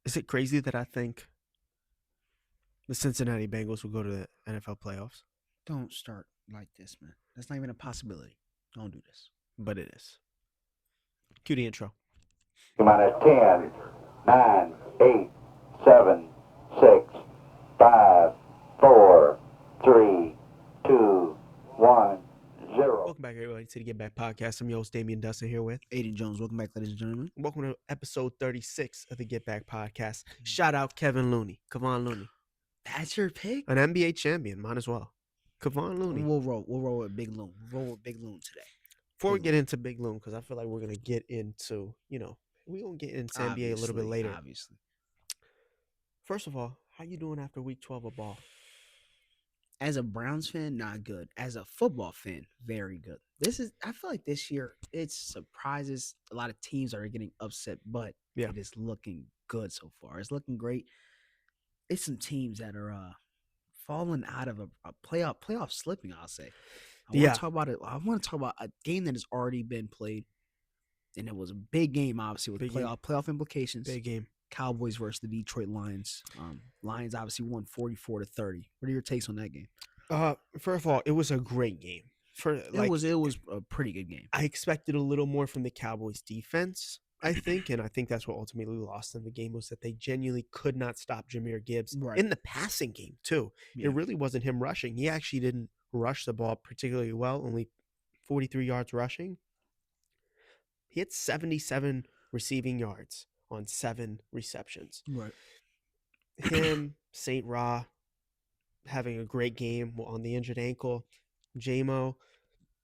Is it crazy that I think the Cincinnati Bengals will go to the NFL playoffs? Don't start like this, man. That's not even a possibility. Don't do this. But it is. Cue the intro. Come on at 10, 9, 8, 7, 6, 5, 4, 3, 2, 1, 0. Welcome back, everybody, to the GetBack Podcast. I'm your host, Damian Dusten, here with Ayden Jones, welcome back, ladies and gentlemen. Welcome to episode 36 of the GetBack Podcast. Shout out Kevin Looney, Kevon Looney, That's your pick? an NBA champion, might as well. Kevon Looney. We'll roll with Big Loon. We'll roll with Big Loon today. Before we get into Big Loon, because I feel like we're gonna get into, we're gonna get into NBA a little bit later. Obviously. First of all, how you doing after week 12 of ball? As a Browns fan, not good. As a football fan, very good. I feel like this year, it surprises. A lot of teams are getting upset, but Yeah. it is looking good so far. It's looking great. It's some teams that are falling out of a playoff slipping, I'll say. I want to talk about it. I want to talk about a game that has already been played, and it was a big game, obviously, with playoff implications. Big game. Cowboys versus the Detroit Lions. Lions obviously won 44-30. What are your takes on that game? First of all, it was a great game. It was a pretty good game. I expected a little more from the Cowboys defense, I think, and I think that's what ultimately lost in the game was that they genuinely could not stop Jahmyr Gibbs in the passing game too. Yeah. It really wasn't him rushing. He actually didn't rush the ball particularly well, only 43 yards rushing. He had 77 receiving yards on 7 receptions. Right. Him, St. Ra, having a great game on the injured ankle. J-Mo,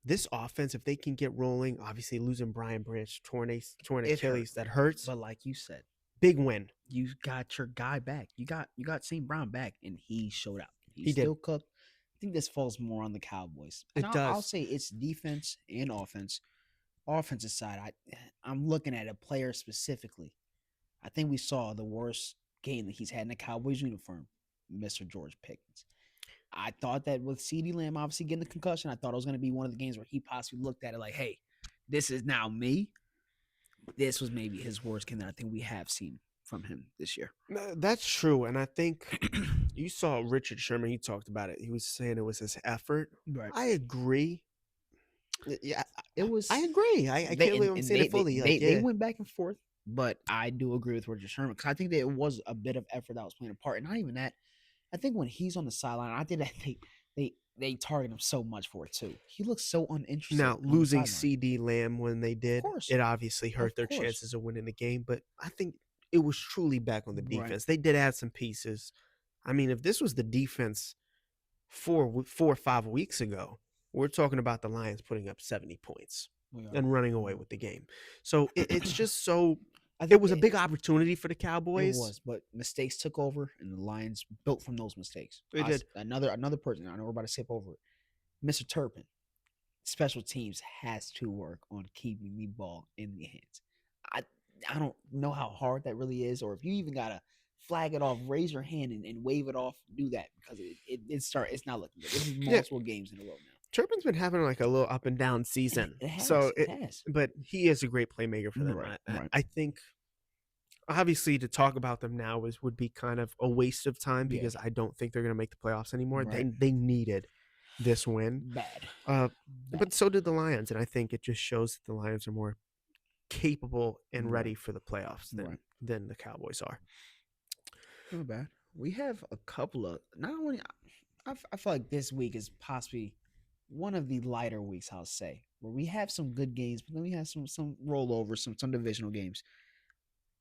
this offense, if they can get rolling, obviously losing Brian Branch, torn Achilles, that hurts. But like you said, big win. You got your guy back. You got St. Brown back, and he showed out. He still cooked. I think this falls more on the Cowboys. And I'll say it's defense and offense. Offensive side, I'm looking at a player specifically. I think we saw the worst game that he's had in a Cowboys uniform, Mr. George Pickens. I thought that with CeeDee Lamb obviously getting the concussion, I thought it was going to be one of the games where he possibly looked at it like, hey, this is now me. This was maybe his worst game that I think we have seen from him this year. That's true. And I think you saw Richard Sherman. He talked about it. He was saying it was his effort. Right. I agree. Yeah, it was. I agree. I can't believe I'm saying it fully. They went back and forth, but I do agree with Richard Sherman because I think that it was a bit of effort that was playing a part. And not even that. I think when he's on the sideline, I think that they target him so much for it too. He looks so uninterested. Now, losing CeeDee Lamb when they did, it obviously hurt their chances of winning the game. But I think it was truly back on the defense. Right. They did add some pieces. I mean, if this was the defense 4 or 5 weeks ago, we're talking about the Lions putting up 70 points and running away with the game. So it's just so. It was a big opportunity for the Cowboys. It was, but mistakes took over, and the Lions built from those mistakes. They did. Another person, I know we're about to skip over it. Mr. Turpin, special teams has to work on keeping the ball in the hands. I don't know how hard that really is, or if you even gotta flag it off, raise your hand and wave it off, do that because it's not looking good. This is multiple games in a row now. Turpin's been having like a little up and down season. It has. But he is a great playmaker for them. Right. I think obviously to talk about them now would be kind of a waste of time because I don't think they're going to make the playoffs anymore. Right. They needed this win. Bad. But so did the Lions, and I think it just shows that the Lions are more capable and ready for the playoffs than the Cowboys are. Not bad. We have a couple of not only I feel like this week is possibly one of the lighter weeks, I'll say, where we have some good games, but then we have some rollovers, some divisional games.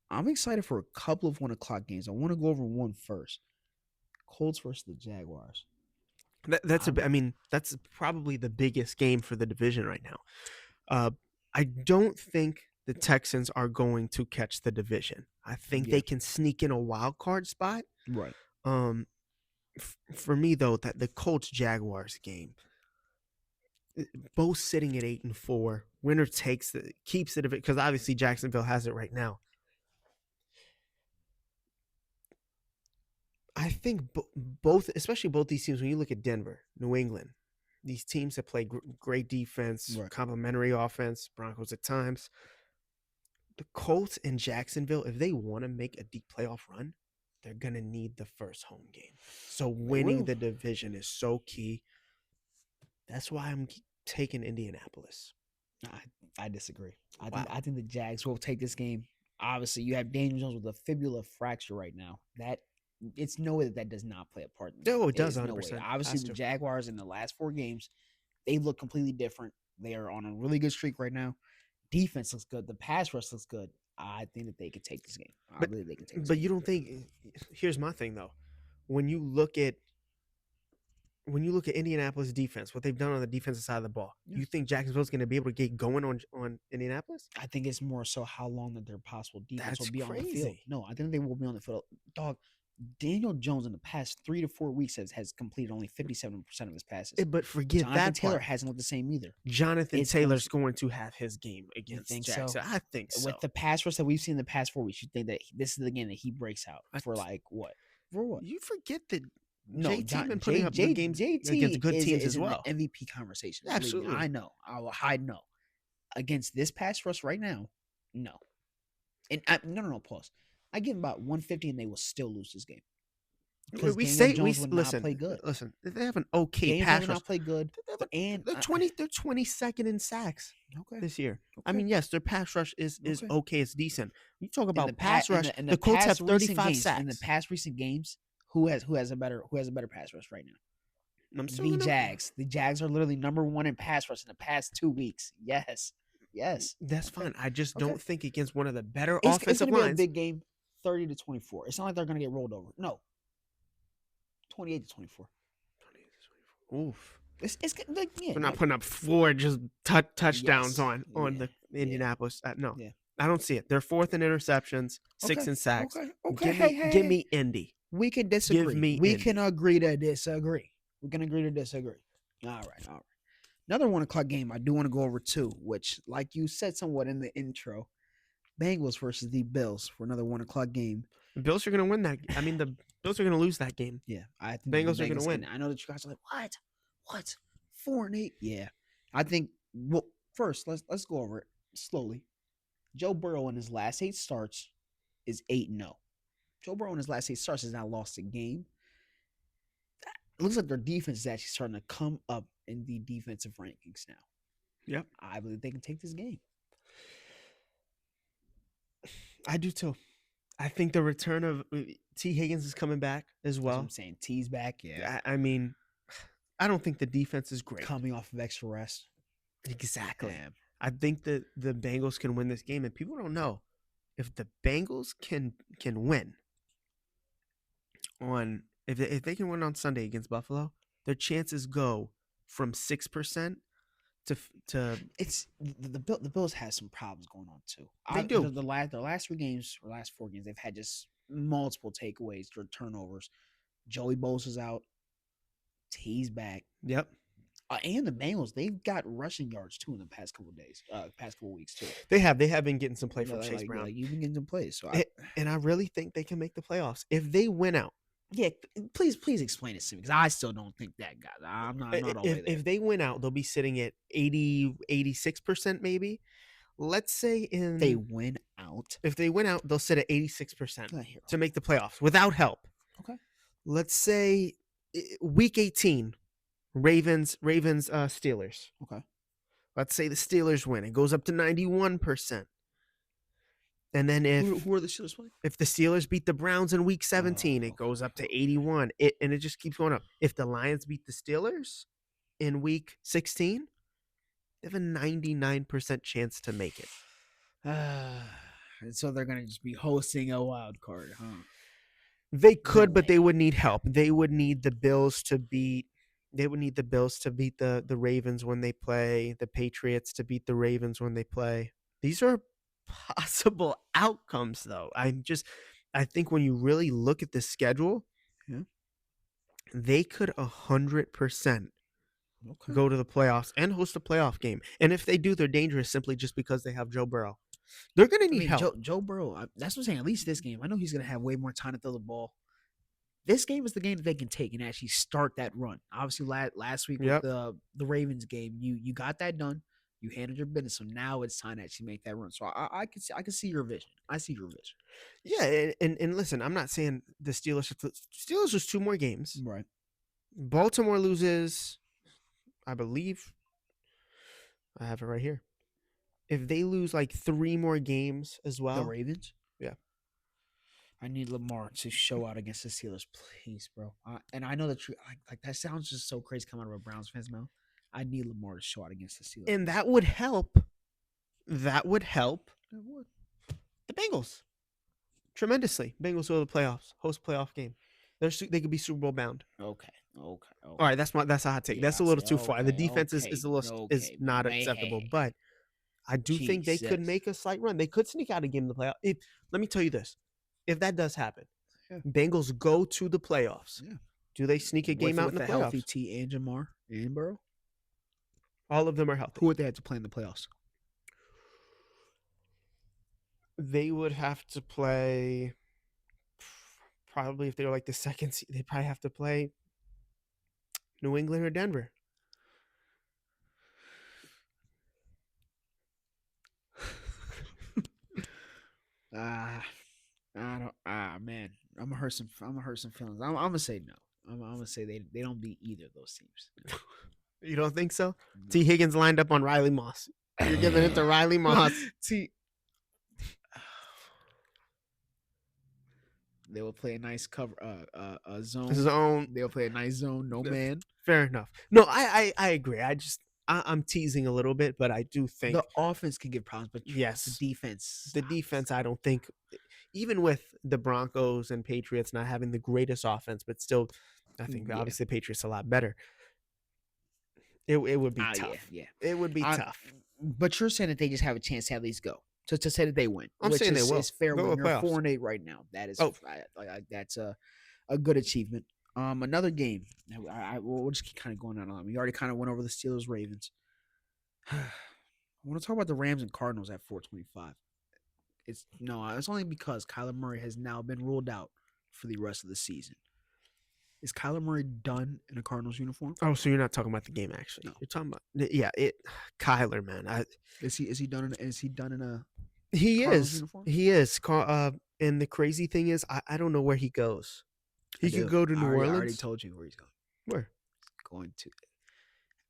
I'm excited for a couple of 1 o'clock games. I want to go over one first. Colts versus the Jaguars. That's probably the biggest game for the division right now. I don't think the Texans are going to catch the division. I think they can sneak in a wild card spot. Right. For me though, that the Colts Jaguars game, both sitting at 8-4, winner keeps it because obviously Jacksonville has it right now. I think especially both these teams, when you look at Denver, New England, these teams that play great defense, complementary offense, Broncos at times, the Colts and Jacksonville, if they want to make a deep playoff run, they're going to need the first home game. So winning the division is so key. That's why I'm taking Indianapolis. I disagree. I think the Jags will take this game. Obviously, you have Daniel Jones with a fibula fracture right now. It's no way that does not play a part. No, it does 100%. No way. Obviously, the Jaguars in the last 4 games, they look completely different. They are on a really good streak right now. Defense looks good. The pass rush looks good. I think that they can take this game. I believe they can take this game. But you don't think – here's my thing, though. When you look at Indianapolis defense, what they've done on the defensive side of the ball, you think Jacksonville's going to be able to get going on Indianapolis? I think it's more so how long that their possible defense will be on the field. No, I think they will be on the field. Dog, Daniel Jones in the past 3 to 4 weeks has completed only 57% of his passes. But forget Jonathan Taylor hasn't looked the same either. Jonathan Taylor's going to have his game against Jackson. So? I think so. With the pass rush that we've seen in the past 4 weeks, you think that this is the game that he breaks out for like what? For what? You forget that JT been putting up good games against good teams as well. In the MVP conversation. Absolutely. I know. I know. Against this pass rush right now, no. And no, pause. I give them about 150 and they will still lose this game. Because listen, play good. Listen, they have an okay pass rush. Not play good, and they're 22nd in sacks this year. Okay. I mean, yes, their pass rush is okay. It's decent. You talk about pass rush. The Colts have 35 sacks in the past recent games. Who has a better pass rush right now? The Jags. The Jags are literally number 1 in pass rush in the past 2 weeks. Yes. That's fine. I just don't think against one of the better offensive lines. It's a big game, 30-24. It's not like they're going to get rolled over. No. 28-24. Oof. It's like we're not putting up 4 just touchdowns on the Indianapolis. No. Yeah. I don't see it. They're 4th in interceptions, 6th in sacks. Okay. Give me Indy. We can disagree. We can agree to disagree. We can agree to disagree. All right. Another 1 o'clock game I do want to go over too, which, like you said somewhat in the intro, Bengals versus the Bills for another 1 o'clock game. The Bills are going to win that. I mean, the Bills are going to lose that game. Yeah, I think Bengals are going to win. I know that you guys are like, what? 4-8? Yeah, I think. Well, first let's go over it slowly. Joe Burrow in his last 8 starts is 8-0. Joe Burrow in his last 8 starts has not lost a game. It looks like their defense is actually starting to come up in the defensive rankings now. Yep, I believe they can take this game. I do too. I think the return of T. Higgins is coming back as well. That's what I'm saying T's back. Yeah. I mean, I don't think the defense is great. Coming off of extra rest. Exactly. Damn. I think that the Bengals can win this game, and people don't know if the Bengals can win on if they can win on Sunday against Buffalo, their chances go from 6% to it's the Bills has some problems going on too. They do. The last 3 games or last 4 games, they've had just multiple takeaways or turnovers. Joey Bosa's out. T's back. Yep. And the Bengals, they've got rushing yards too in the past couple of days, past couple of weeks too. They have been getting some play from Chase Brown. You've been getting some plays, so I really think they can make the playoffs if they win out. Yeah, please explain it to me because I still don't think that, guys. I'm not all the way there. If they win out, they'll be sitting at 86% maybe. Let's say they win out. If they win out, they'll sit at 86% to make the playoffs without help. Okay. Let's say week 18, Ravens, Steelers. Okay. Let's say the Steelers win. It goes up to 91%. And then who are the Steelers playing? If the Steelers beat the Browns in week 17, it goes up to 81. And it just keeps going up. If the Lions beat the Steelers in week 16, they have a 99% chance to make it. And so they're going to just be hosting a wild card, huh? They could, but they would need help. They would need the Bills to beat the Ravens when they play, the Patriots to beat the Ravens when they play. These are possible outcomes, though. I think when you really look at the schedule, they could 100% go to the playoffs and host a playoff game. And if they do, they're dangerous simply just because they have Joe Burrow. They're going to need help. Joe Burrow, that's what I'm saying. At least this game, I know he's going to have way more time to throw the ball. This game is the game that they can take and actually start that run. Obviously, last week with the Ravens game, you got that done. You handled your business, so now it's time to actually make that run. So I can see your vision. I see your vision. Yeah, and listen, I'm not saying the Steelers just 2 more games. Right. Baltimore loses, I believe. I have it right here. If they lose like 3 more games as well. The Ravens? Yeah. I need Lamar to show out against the Steelers, please, bro. And I know that like that sounds just so crazy coming out of a Browns fan's mouth. I need Lamar to show out against the Steelers. And that would help. That would help. It would. The Bengals tremendously. Bengals go to the playoffs, host playoff game. They could be Super Bowl bound. Okay. All right, that's a hot take. Yeah, that's a little too far. okay, the defense okay, is a little is not acceptable, but I do think they could make a slight run. They could sneak out a game in the playoff. Let me tell you this: if that does happen, Bengals go to the playoffs. Yeah. Do they sneak a game out in the playoffs? Healthy T and Jamar and Burrow? All of them are healthy. Who would they have to play in the playoffs? They would have to play. Probably if they're like the second seed, they probably have to play New England or Denver. Man, I'm gonna hurt some feelings. I'm gonna say no. I'm gonna say they don't beat either of those teams. You don't think so? No. T. Higgins lined up on Riley Moss. You're giving it to Riley Moss. They will play a nice cover, zone. They'll play a nice zone. No man. Fair enough. No, I agree. I'm teasing a little bit, but I do think the offense can give problems. But yes, the defense. The defense, I don't think, even with the Broncos and Patriots not having the greatest offense, but still, I think obviously the Patriots are a lot better. It would be tough. Yeah, it would be tough. But you're saying that they just have a chance to at least go. To say that they win. I'm saying they will. It's fair when you're 4-8 right now. That is that's a good achievement. Another game. We'll just keep kind of going on. We already kind of went over the Steelers Ravens. I want to talk about the Rams and Cardinals at 425. It's only because Kyler Murray has now been ruled out for the rest of the season. Is Kyler Murray done in a Cardinals uniform? Oh, so you're not talking about the game actually? No. You're talking about Kyler, man. Is he done in a He Cardinals is. uniform? He is. And the crazy thing is, I don't know where he goes. He could go to New Orleans. I already told you where he's going. Where? Going to.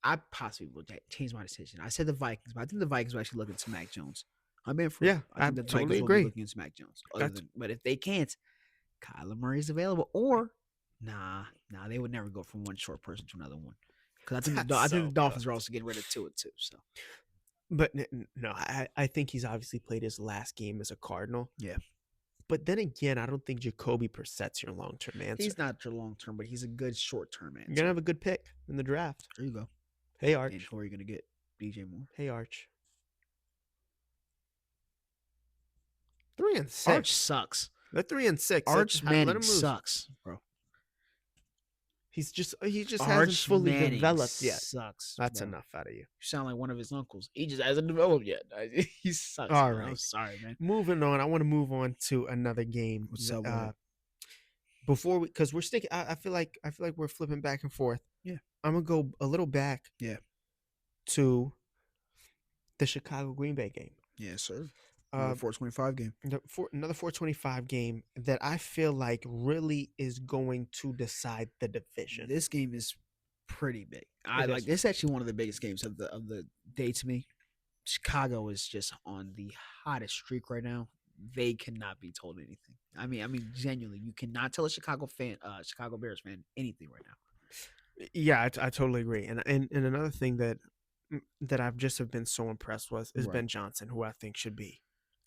I possibly will change my decision. I said the Vikings, but I think the Vikings will actually look into Mac Jones. I'm in for it. I think the totally Vikings agree. Will be looking into Mac Jones. But if they can't, Kyler Murray is available. Or nah, they would never go from one short person to another one. Because I think the Dolphins are also getting rid of Tua too. So. But no, I think he's obviously played his last game as a Cardinal. Yeah. But then again, I don't think Jacoby Brissett's your long-term answer. He's not your long-term, but he's a good short-term answer. You're going to have a good pick in the draft. There you go. Hey, Arch. And who are you going to get? DJ Moore. Hey, Arch. 3-6. Arch sucks. They're 3-6. Arch Manning sucks, bro. He just hasn't fully developed yet. Sucks. That's enough out of you. You sound like one of his uncles. He just hasn't developed yet. He sucks. All right. I'm sorry, man. Moving on. I want to move on to another game. What's up? Before because we're sticking. I feel like we're flipping back and forth. Yeah. I'm gonna go a little back. Yeah. To the Chicago Green Bay game. Yes, sir. Another 425 game. Another 425 game that I feel like really is going to decide the division. This game is pretty big. This is actually one of the biggest games of the day to me. Chicago is just on the hottest streak right now. They cannot be told anything. I mean, genuinely, you cannot tell a Chicago Bears fan anything right now. Yeah, I totally agree. And another thing that I've just have been so impressed with is Ben Johnson, who I think should be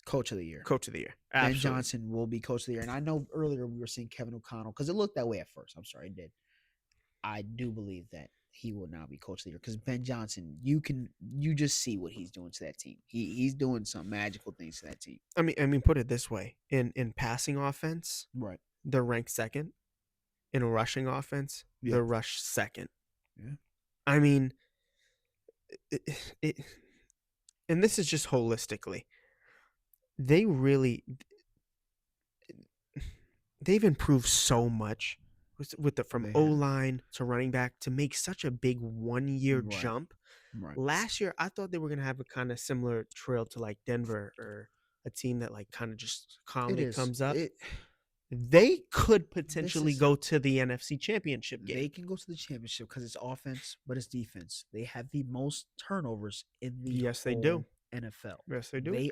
Coach of the Year. Absolutely. Ben Johnson will be Coach of the Year. And I know earlier we were seeing Kevin O'Connell, because it looked that way at first. I'm sorry, it did. I do believe that he will now be Coach of the Year, because Ben Johnson, you just see what he's doing to that team. He's doing some magical things to that team. I mean, put it this way: in passing offense, right, they're ranked second. In rushing offense, they're rushed second. Yeah, I mean, and this is just holistically. They've improved so much from O-line to running back to make such a big 1 year jump. Right. Last year, I thought they were going to have a kind of similar trail to like Denver or a team that like kind of just calmly comes up. They could potentially go to the NFC Championship game. They can go to the championship because it's offense, but it's defense. They have the most turnovers in the they do. NFL. Yes, they do.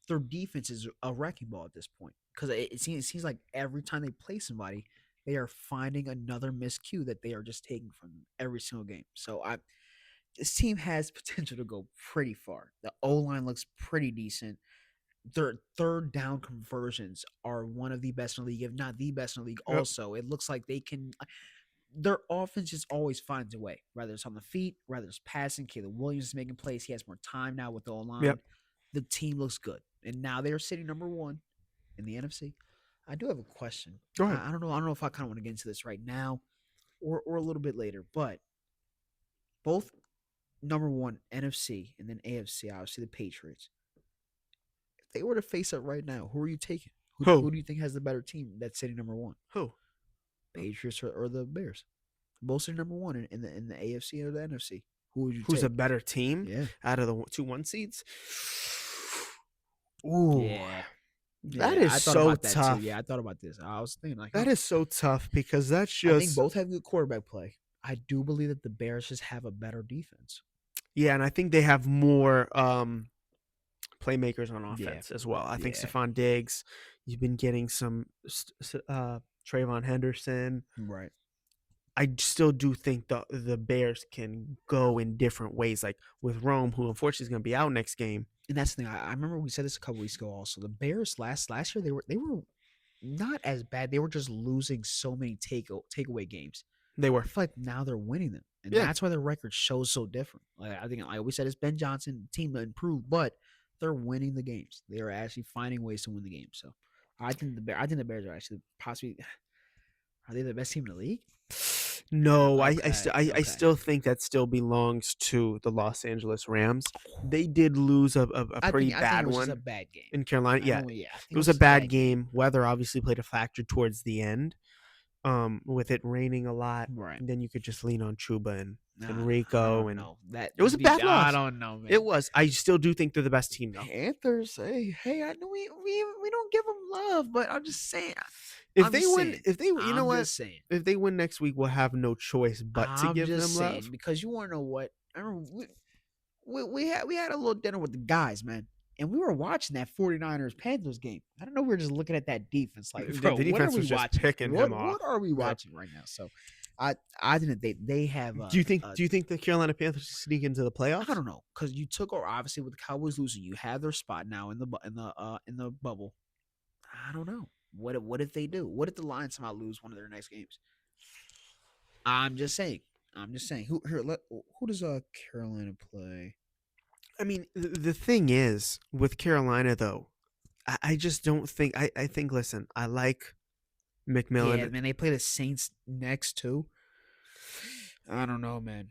Their defense is a wrecking ball at this point because it seems like every time they play somebody, they are finding another miscue that they are just taking from them every single game. So this team has potential to go pretty far. The O-line looks pretty decent. Their third down conversions are one of the best in the league, if not the best in the league. Yep. Also, it looks like they can. Their offense just always finds a way. Whether it's on the feet, whether it's passing. Caleb Williams is making plays. He has more time now with the O-line. Yep. The team looks good, and now they are sitting number 1 in the NFC. I do have a question. Go ahead. I don't know if I kind of want to get into this right now, or a little bit later. But both number 1 NFC and then AFC, obviously the Patriots. They were to face it right now, who are you taking? Who do you think has the better team that's sitting number 1? Who? Patriots or the Bears? Both sitting number 1 in the AFC or the NFC. Who would you Who's take? a better team? Yeah. Out of the 2 1 seeds? Ooh. Yeah. That is so tough. Yeah, I thought about this. I was thinking like that is so tough because that's just. I think both have good quarterback play. I do believe that the Bears just have a better defense. Yeah, and I think they have more playmakers on offense as well. I think Stephon Diggs, you've been getting some Trayvon Henderson. Right. I still do think the Bears can go in different ways, like with Rome, who unfortunately is going to be out next game. And that's the thing. I remember we said this a couple weeks ago. Also, the Bears last year they were not as bad. They were just losing so many takeaway games. They were. I feel like now they're winning them, and that's why their record shows so different. Like I think, like we said, it's Ben Johnson team improved, but they're winning the games. They are actually finding ways to win the game. So I think the Bears are actually possibly. Are they the best team in the league? No, okay. I still think that still belongs to the Los Angeles Rams. They did lose a pretty bad one. It was a bad game in Carolina. It was a bad game. Weather obviously played a factor towards the end. With it raining a lot, right? And then you could just lean on Chuba and Rico, and that it was a bad loss. I don't know, man. It was. I still do think they're the best team, though. Panthers, hey, I know we don't give them love, but I'm just saying. If they win next week, we'll have no choice but to give them love. Because you want to know what? I remember we had a little dinner with the guys, man. And we were watching that 49ers Panthers game. I don't know. We were just looking at that defense. Like, bro, the defense was just picking him off. What are we watching right now? So, I think they have. Do you think the Carolina Panthers sneak into the playoffs? I don't know, because you took over obviously with the Cowboys losing. You have their spot now in the bubble. I don't know. What if they do? What if the Lions somehow lose one of their next games? I'm just saying. Who does Carolina play? I mean, the thing is with Carolina, though, I just don't think. I think. Listen, I like McMillan. Yeah, man, they play the Saints next too. I don't know, man.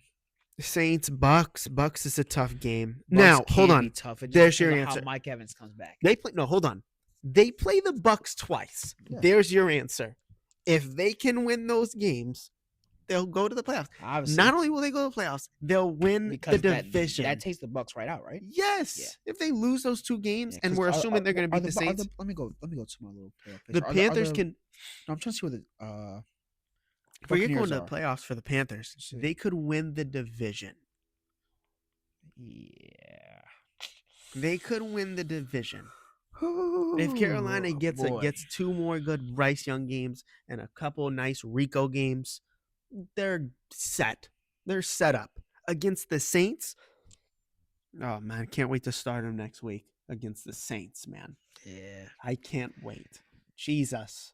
Saints, Bucks is a tough game. Now, hold on. Tough. There's your answer. How Mike Evans comes back. Hold on. They play the Bucks twice. Yeah. There's your answer. If they can win those games, they'll go to the playoffs. Obviously. Not only will they go to the playoffs, they'll win the division. That takes the Bucks right out, right? Yes. Yeah. If they lose those 2 games, and we're assuming they're going to beat the Saints. Let me go to my little playoff picture. The Panthers can. No, I'm trying to see where the. If you're going to the playoffs for the Panthers, they could win the division. Yeah. They could win the division. If Carolina gets 2 more good Bryce Young games and a couple nice Rico games, they're set. They're set up against the Saints. Oh man, can't wait to start them next week against the Saints, man. Yeah, I can't wait. Jesus,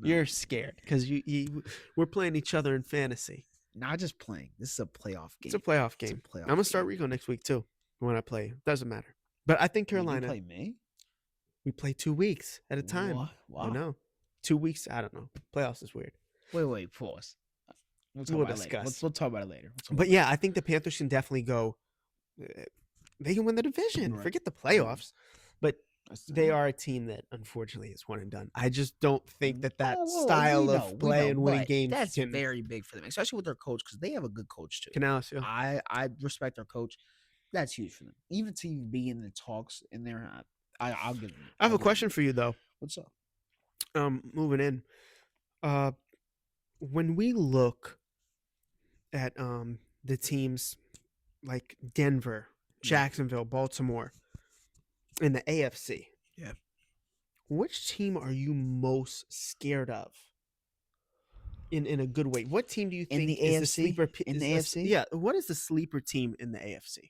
you're scared because we're playing each other in fantasy. Not just playing. This is a playoff game. It's a playoff game. I'm gonna start Rico next week too. When I play, doesn't matter. But I think Carolina. You play me? We play 2 weeks at a time. Wow. I know. 2 weeks. I don't know. Playoffs is weird. Wait. Pause. We'll discuss. We'll talk about it later. But yeah, I think the Panthers can definitely go. They can win the division. Right. Forget the playoffs. But They are a team that unfortunately is one and done. I just don't think that style of play and winning games that's very big for them, especially with their coach, because they have a good coach too. I respect their coach. That's huge for them. Even to be in the talks in there, I'll give them. I have a question for you though. What's up? Moving in. When we look at the teams like Denver, Jacksonville, Baltimore in the AFC. Yeah. Which team are you most scared of? In a good way. What team do you think is the sleeper in the AFC? Yeah, what is the sleeper team in the AFC?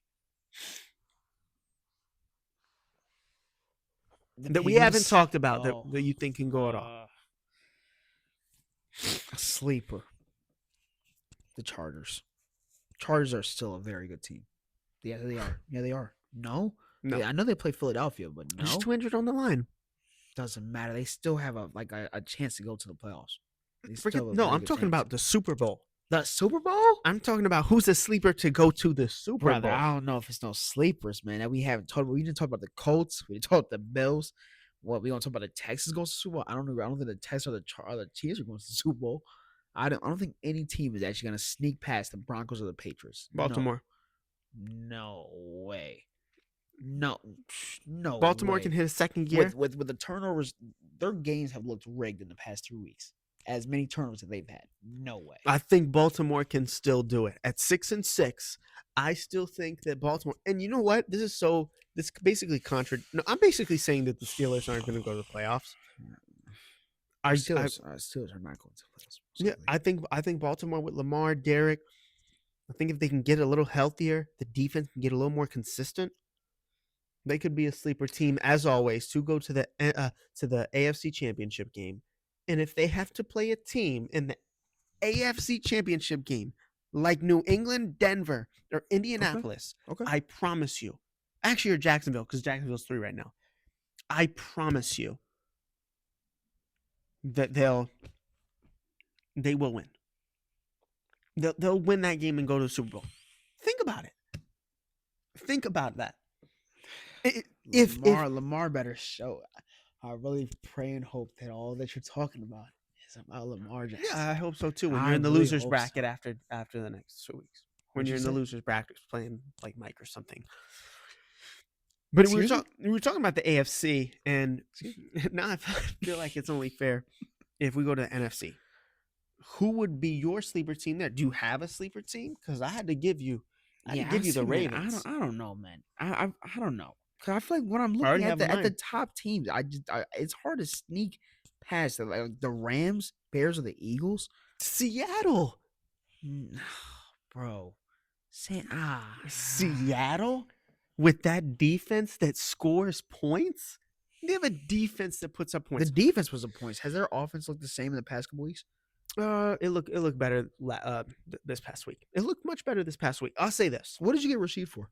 That we haven't talked about that you think can go at all. A sleeper. The Chargers. Chargers are still a very good team. Yeah, they are. Yeah, they are. No. I know they play Philadelphia, but no. There's 200 on the line. Doesn't matter. They still have a chance to go to the playoffs. I'm talking about the Super Bowl. The Super Bowl? I'm talking about who's a sleeper to go to the Super Bowl. I don't know if it's no sleepers, man. That we haven't talked about. We didn't talk about the Colts. We didn't talk about the Bills. What we gonna talk about? The Texans going to the Super Bowl? I don't know. I don't think the Texans or the Chiefs are going to the Super Bowl. I don't think any team is actually going to sneak past the Broncos or the Patriots. Baltimore. No way. No. Baltimore way. Can hit a second gear with the turnovers. Their games have looked rigged in the past 3 weeks. As many turnovers that they've had. No way. I think Baltimore can still do it. At 6-6, I still think that Baltimore. And you know what? This basically No, I'm basically saying that the Steelers aren't going to go to the playoffs. Steelers are not going to the playoffs. Yeah, I think Baltimore with Lamar, Derek. I think if they can get a little healthier, the defense can get a little more consistent. They could be a sleeper team, as always, to go to the AFC Championship game. And if they have to play a team in the AFC Championship game, like New England, Denver, or Indianapolis, okay. I promise you, actually, or Jacksonville, because Jacksonville's 3 right now. I promise you that they will win. They'll win that game and go to the Super Bowl. Think about it. Think about that. If Lamar better show. I really pray and hope that all that you're talking about is about Lamar Jackson. Yeah, I hope so too. When you're in the losers bracket after the next 2 weeks, when you're in the losers bracket playing like Mike or something. But we were talking about the AFC, and now I feel like it's only fair if we go to the NFC. Who would be your sleeper team there? Do you have a sleeper team? Because I had to give you the Ravens. I don't know, man. I don't know. Cause I feel like when I'm looking at the top teams, it's hard to sneak past like the Rams, Bears, or the Eagles. Seattle, bro. Seattle with that defense that scores points. They have a defense that puts up points. The defense was the points. Has their offense looked the same in the past couple weeks? It looked better this past week. It looked much better this past week. I'll say this. What did you get Rashid for?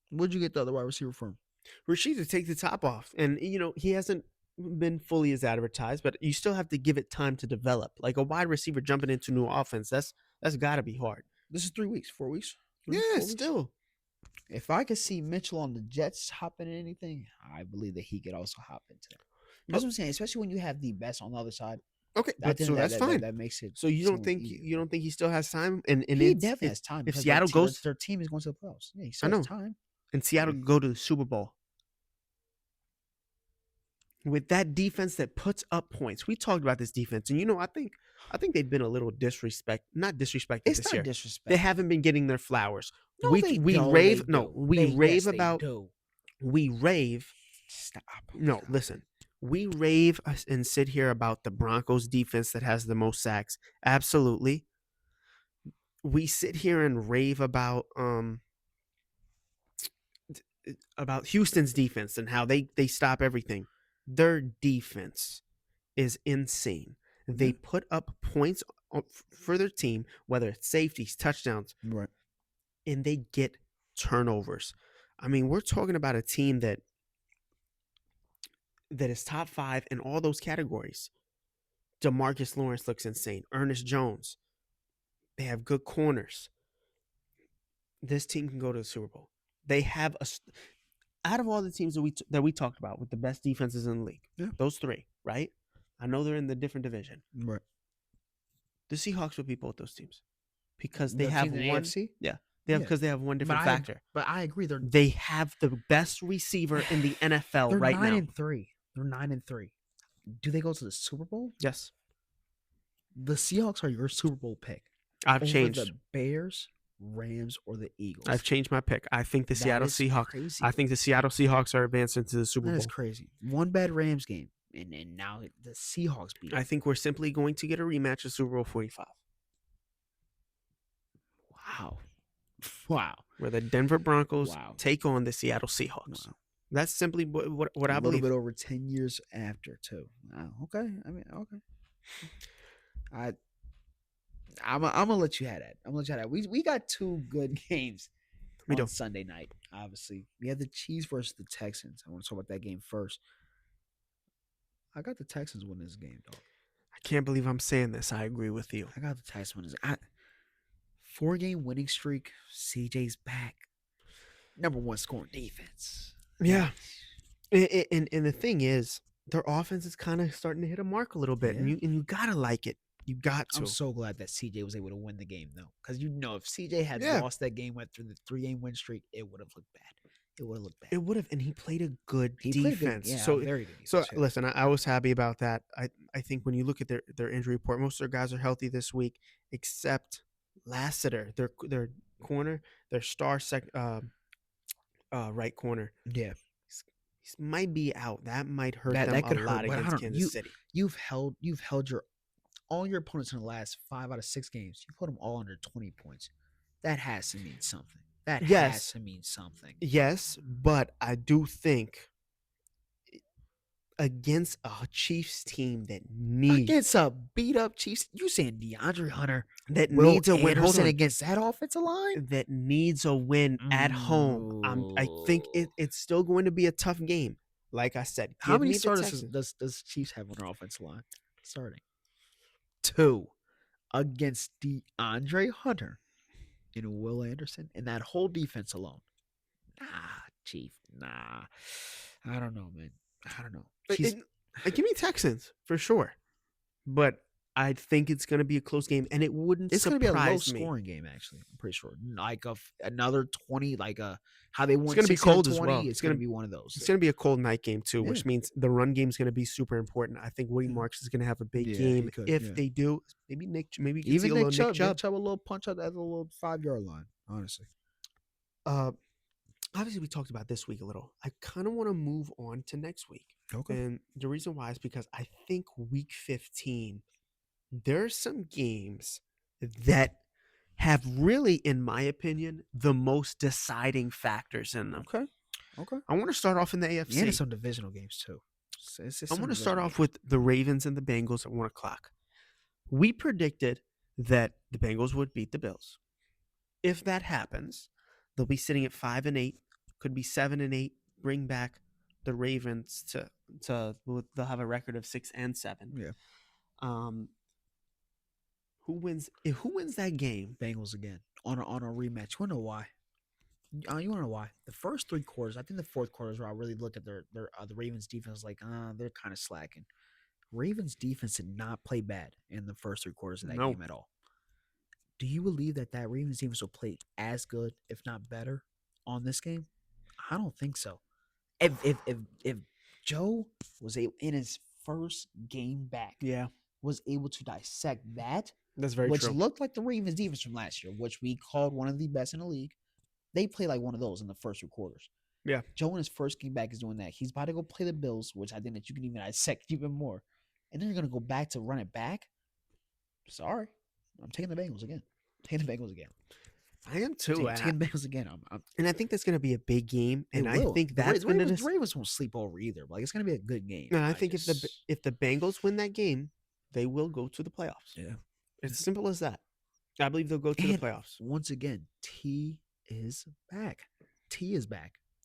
What did you get the other wide receiver from? Rashid to take the top off. And, he hasn't been fully as advertised, but you still have to give it time to develop. Like a wide receiver jumping into new offense, that's got to be hard. This is 3 weeks, 4 weeks? Still. If I could see Mitchell on the Jets hopping in anything, I believe that he could also hop into it. That's what I'm saying, especially when you have the best on the other side. Okay, that's fine. That makes it. So you don't think he still has time? And he definitely has time. If Seattle goes, their team is going to the playoffs. Yeah, he still has time. And Seattle go to the Super Bowl with that defense that puts up points. We talked about this defense, and I think they've been a little not disrespected it's this not year. Disrespect. They haven't been getting their flowers. No, we rave about. Stop. No, listen. We rave and sit here about the Broncos defense that has the most sacks. Absolutely. We sit here and rave about Houston's defense and how they stop everything. Their defense is insane. They put up points for their team, whether it's safeties, touchdowns, right, and they get turnovers. I mean, we're talking about a team that is top 5 in all those categories. DeMarcus Lawrence looks insane. Ernest Jones. They have good corners. This team can go to the Super Bowl. They have out of all the teams that we talked about with the best defenses in the league, those three, right? I know they're in the different division. Right. The Seahawks would beat both those teams because they have one. AFC? Yeah, because they have one different factor. But I agree. They have the best receiver in the NFL right now. They're 9-3. They're 9-3. Do they go to the Super Bowl? Yes. The Seahawks are your Super Bowl pick. I've changed. The Bears, Rams, or the Eagles. I've changed my pick. I think the Seattle Seahawks. Crazy. I think the Seattle Seahawks are advancing to the Super Bowl. That is crazy. One bad Rams game, and now the Seahawks beat them. I think we're simply going to get a rematch of Super Bowl 45. Wow. Where the Denver Broncos take on the Seattle Seahawks. Wow. That's simply what I believe. A little bit over 10 years after, too. Wow. Okay. Okay. I'm gonna let you have that. We got two good games on Sunday night. Obviously, we have the Chiefs versus the Texans. I want to talk about that game first. I got the Texans winning this game, dog. I can't believe I'm saying this. I agree with you. I got the Texans winning this. 4-game winning streak. CJ's back. Number one scoring defense. Yeah, and the thing is, their offense is kind of starting to hit a mark a little bit, and you gotta like it. You got to. I'm so glad that CJ was able to win the game, though. Because, if CJ had lost that game, went through the 3-game win streak, it would have looked bad. It would have. And he played a good defense. Very good defense. So, listen, I was happy about that. I think when you look at their injury report, most of their guys are healthy this week, except Lassiter, their corner, their star right corner. Yeah. He might be out. That might hurt them a lot against Kansas City. You've held all your opponents in the last 5 out of 6 games. You put them all under 20 points. That has to mean something. Yes, but I do think against a Chiefs team that needs against a beat up Chiefs, you saying DeAndre Hunter that needs a win against that offensive line that needs a win at home. I think it's still going to be a tough game. Like I said, how many starters does Chiefs have on their offensive line starting? 2 against DeAndre Hunter and Will Anderson and that whole defense alone. Chief. I don't know, man. I don't know. Give me Texans for sure, but I think it's going to be a close game, and it wouldn't surprise me. It's going to be a low-scoring game, actually. I'm pretty sure. Like another 20, how they won. It's going to be cold as well. It's going to be one of those. It's going to be a cold night game too, which means the run game is going to be super important. I think Woody Marks is going to have a big game. If they do, maybe Nick Chubb. Nick Chubb, a little punch out at the little 5-yard line. Honestly. Obviously, we talked about this week a little. I kind of want to move on to next week. Okay. And the reason why is because I think week 15, there are some games that have really, in my opinion, the most deciding factors in them. Okay. I want to start off in the AFC. And some divisional games, too. I want to start off with the Ravens and the Bengals at 1 o'clock. We predicted that the Bengals would beat the Bills. If that happens, they'll be sitting at 5-8, could be 7-8, bring back the Ravens to they'll have a record of 6-7. Yeah. Who wins that game? Bengals again on a rematch. You wanna know why? The first 3 quarters, I think the fourth quarter is where I really looked at the Ravens defense like, they're kind of slacking. Ravens defense did not play bad in the first 3 quarters of that game at all. Do you believe that Ravens defense will play as good, if not better, on this game? I don't think so. If Joe was in his first game back, was able to dissect that, that's very true. Which looked like the Ravens defense from last year, which we called one of the best in the league. They play like one of those in the first 3 quarters. Yeah. Joe in his first game back is doing that. He's about to go play the Bills, which I think that you can even dissect even more. And then you're going to go back to run it back? Sorry. I'm taking the Bengals again. I am too. Taking the Bengals again. And I think that's going to be a big game. And I think that's going to... Ravens won't sleep over either. But it's going to be a good game. And I think if the Bengals win that game, they will go to the playoffs. Yeah. It's as simple as that. I believe they'll go to the playoffs. Once again, T is back.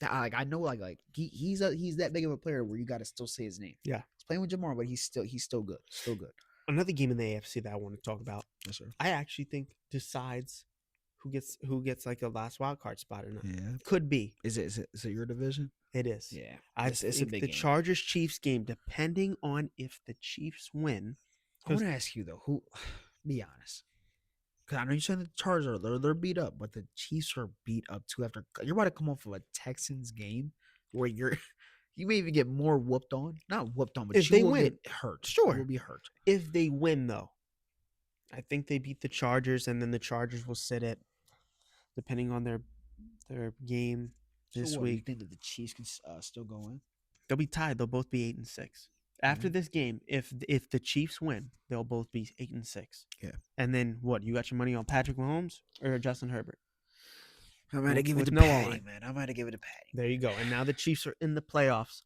I know he's that big of a player where you got to still say his name. Yeah. He's playing with Jamar, but he's still good. Still good. Another game in the AFC that I want to talk about. Yes, sir. I actually think decides who gets like a last wild card spot or not. Yeah, could be. Is it your division? It is. Yeah, I it's a think big the game. Chargers Chiefs game, depending on if the Chiefs win. I want to ask you though, who? Be honest, because I know you're saying the Chargers they're beat up, but the Chiefs are beat up too. After you're about to come off of a Texans game where you may even get more whooped on. Not whooped on, but if you they will win, get hurt. Sure, you will be hurt. If they win, though, I think they beat the Chargers, and then the Chargers will sit it, depending on their game this so week. You think that the Chiefs can still go in? They'll be tied. They'll both be 8-6. After this game, if the Chiefs win, they'll both be 8-6. Yeah. And then what? You got your money on Patrick Mahomes or Justin Herbert? I'm going to give it to Patty, man. I'm going to give it to Patty. There you go. And now the Chiefs are in the playoffs,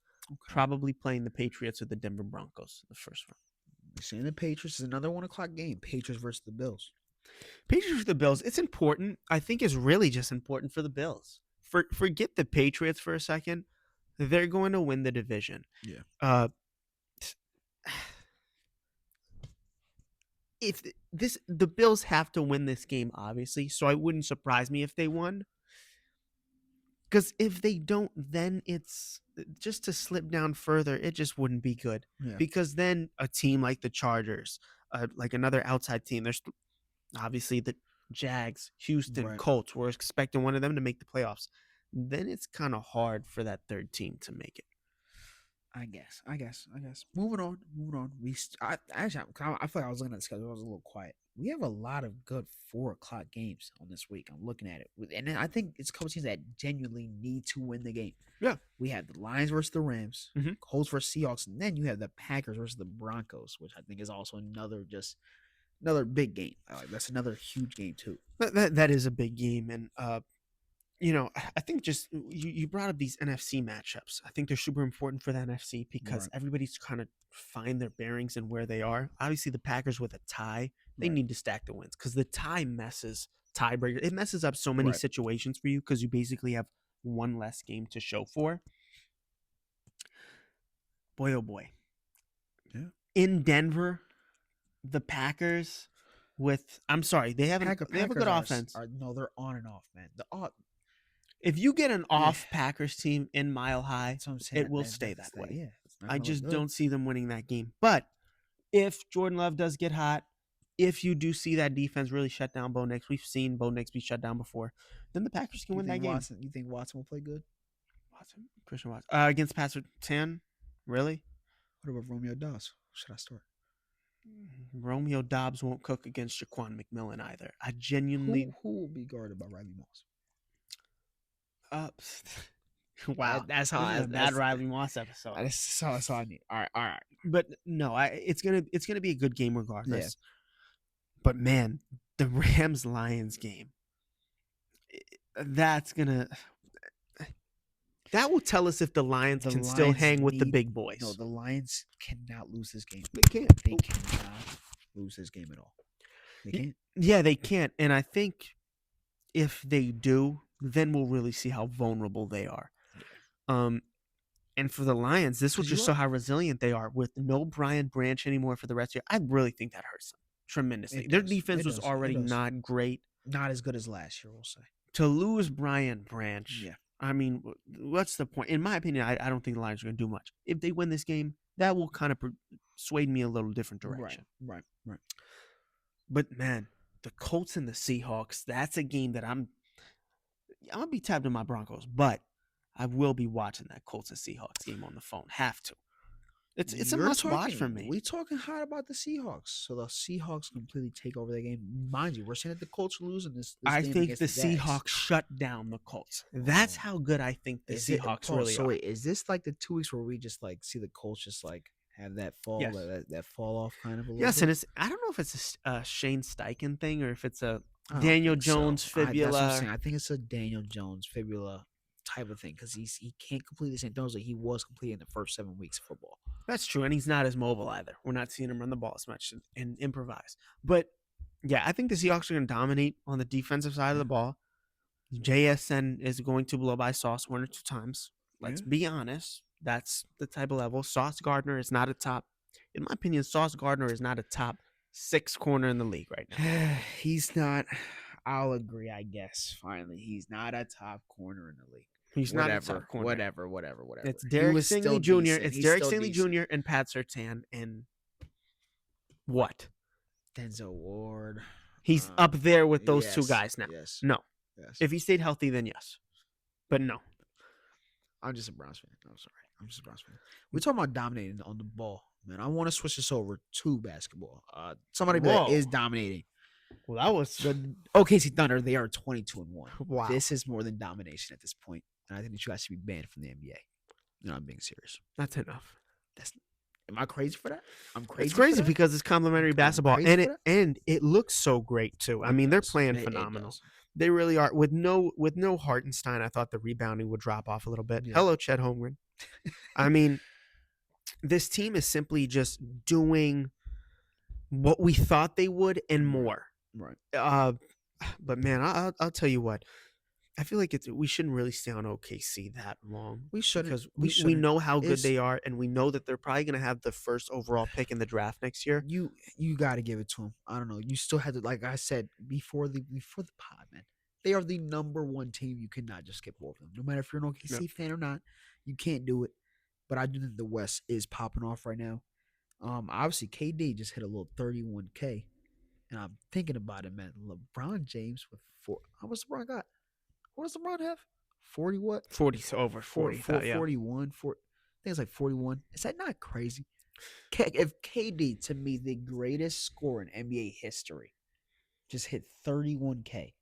probably playing the Patriots or the Denver Broncos the first round. We're seeing the Patriots is another 1 o'clock game. Patriots versus the Bills. Patriots versus the Bills. It's important. I think it's really just important for the Bills. Forget the Patriots for a second. They're going to win the division. Yeah. If the Bills have to win this game, obviously, so it wouldn't surprise me if they won. Because if they don't, then it's just to slip down further. It just wouldn't be good. Yeah. Because then a team like the Chargers, like another outside team, there's obviously the Jags, Houston, Colts. We're expecting one of them to make the playoffs. Then it's kind of hard for that third team to make it. I guess. Moving on. I feel like I was looking at the schedule. I was a little quiet. We have a lot of good 4 o'clock games on this week. I'm looking at it. And I think it's a couple teams that genuinely need to win the game. Yeah. We have the Lions versus the Rams, Colts versus Seahawks, and then you have the Packers versus the Broncos, which I think is also another big game. That's another huge game too. That is a big game. And, I think just you brought up these NFC matchups. I think they're super important for the NFC because everybody's kind of find their bearings and where they are. Obviously, the Packers with a tie, they need to stack the wins because the tiebreaker. It messes up so many situations for you because you basically have one less game to show for. Boy, oh boy. Yeah. In Denver, the Packers they have a good offense. They're on and off, man. If you get an off Packers team in Mile High, it will stay that way. Yeah, I just don't see them winning that game. But if Jordan Love does get hot, if you do see that defense really shut down Bo Nix, we've seen Bo Nix be shut down before, then the Packers can win that game. You think Watson will play good? Christian Watson. Against Patrick 10? Really? What about Romeo Dobbs? Should I start? Romeo Dobbs won't cook against Jaquan McMillan either. I genuinely... Who will be guarded by Riley Moss? Wow, that's bad Riley Moss episode. That's all I need. All right. But no, it's gonna be a good game regardless. Yeah. But man, the Rams Lions game, that will tell us if the Lions can still hang with the big boys. No, the Lions cannot lose this game. They can't. They cannot lose this game at all. They can't. Yeah, they can't. And I think if they do, then we'll really see how vulnerable they are. And for the Lions, this will just show how resilient they are with no Brian Branch anymore for the rest of the year. I really think that hurts them tremendously. Their defense was already not great. Not as good as last year, we'll say. To lose Brian Branch, I mean, what's the point? In my opinion, I don't think the Lions are going to do much. If they win this game, that will kind of persuade me a little different direction. Right. But, man, the Colts and the Seahawks, that's a game that I'm going to be tapped in my Broncos, but I will be watching that Colts and Seahawks game on the phone. Have to. It's a must-watch for me. We talking hot about the Seahawks. So the Seahawks completely take over the game. Mind you, we're saying that the Colts are losing this I game think the Seahawks Seahawks shut down the Colts. That's how good I think the Seahawks really are. So wait, is this like the 2 weeks where we just like see the Colts just like have that fall, that fall off kind of a little bit? And I don't know if it's a Shane Steichen thing or if it's a Daniel Jones fibula. That's what I'm saying. I think it's a Daniel Jones fibula type of thing because he can't complete the same throws that he was completing the first 7 weeks of football. That's true, and he's not as mobile either. We're not seeing him run the ball as much and improvise. But yeah, I think the Seahawks are going to dominate on the defensive side of the ball. JSN is going to blow by Sauce 1 or 2 times. Let's be honest. That's the type of level. Sauce Gardner is not a top. In my opinion, Sauce Gardner is not a top 6 corner in the league right now. He's not. I'll agree. I guess finally he's not a top corner in the league. He's not a top corner. Whatever. It's Derek Stingley Jr. It's Derek Stingley Jr. and Pat Surtain and what? Denzel Ward. He's up there with those two guys now. Yes. No. Yes. If he stayed healthy, then yes. But no. I'm just a Browns fan. I'm sorry. I'm just a Browns fan. We're talking about dominating on the ball, man. I want to switch this over to basketball. Somebody that is dominating. Well, that was the OKC Thunder. They are 22-1. Wow. This is more than domination at this point, and I think that you guys should be banned from the NBA. No, I'm being serious. That's enough. Am I crazy for that? I'm crazy. It's crazy because it's complimentary basketball, and it looks so great too. I mean, they're playing phenomenal. They really are. With no Hartenstein, I thought the rebounding would drop off a little bit. Yeah. Hello, Chet Holmgren. I mean, this team is simply just doing what we thought they would and more. Right. But man, I'll tell you what. I feel like we shouldn't really stay on OKC that long. We shouldn't. Because we know how good they are, and we know that they're probably going to have the first overall pick in the draft next year. You got to give it to them. I don't know. You still had to, like I said before the pod, man. They are the number one team. You cannot just skip over them. No matter if you're an OKC fan or not, you can't do it. But I do think the West is popping off right now. Obviously, KD just hit a little 31K, and I'm thinking about it, man. LeBron James with 4. How much LeBron got? What does LeBron have? 40 what? 40, over 40. 41. I think it's like 41. Is that not crazy? If KD, to me, the greatest scorer in NBA history, just hit 31K,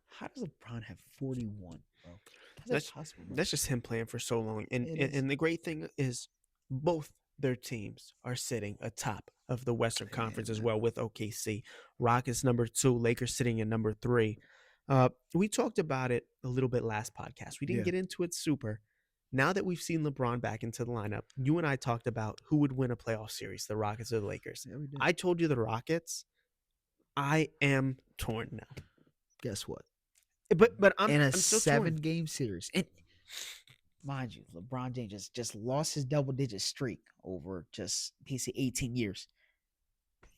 how does LeBron have 41, bro? How's that possible, bro? That's just him playing for so long. And the great thing is both their teams are sitting atop of the Western Conference as well with OKC. Rockets number 2, Lakers sitting in number 3. We talked about it a little bit last podcast. We didn't get into it super. Now that we've seen LeBron back into the lineup, you and I talked about who would win a playoff series, the Rockets or the Lakers. Yeah, we did. I told you the Rockets. I am torn now. Guess what? But I'm in a I'm still 7-game series. And mind you, LeBron James just lost his double-digit streak over just basically 18 years.